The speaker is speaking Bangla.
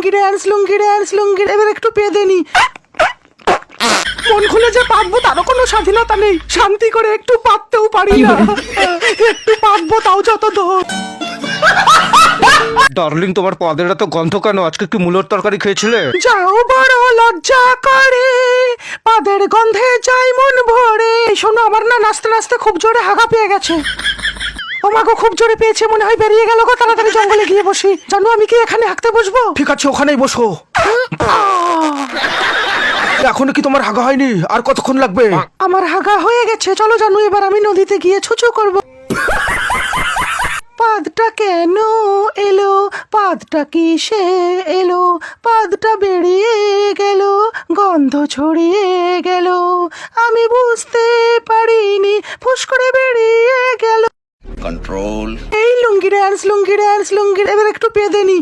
লুঙ্গি ড্যান্স এবার একটু পেদে নি। মন খুলে যে পাতবো তারও কোনো স্বাধীনতা নেই, শান্তি করে একটু পাততেও পারি না। একটু পাতবো তাও যত দোষ। ডার্লিং, তোমার পাদের এত গন্ধ কেন? আজকে কি মূলোর তরকারি খেয়েছিলে? যাও বড় লজ্জা করে, পাদের গন্ধে যাই মন ভরে। শোনো, আমার না নাচতে নাচতে খুব জোরে হাগা পেয়ে গেছে। ও মা গো, খুব জোরে পেয়েছে, মনে হয় বেরিয়ে গেল গো। তাড়াতাড়ি জঙ্গলে গিয়ে বসি। জানো, আমি কি এখানে হাঁকতে বসবো? ঠিক আছে, ওখানেই বসো। এখনো কি তোমার হাগা হয়নি? আর কতক্ষণ লাগবে? আমার হাগা হয়ে গেছে। চলো জানু, এবার আমি নদীতে গিয়ে ছুচু করব। পাদটা কেন এলো, পাদটা কিসে এলো, পাদটা বেরিয়ে গেল, গন্ধ ছড়িয়ে গেল, আমি বুঝতে পারিনি, ফুস করে বেরিয়ে গেল। Control. এই লুঙ্গি ড্যান্স এবার একটু পেদে নি।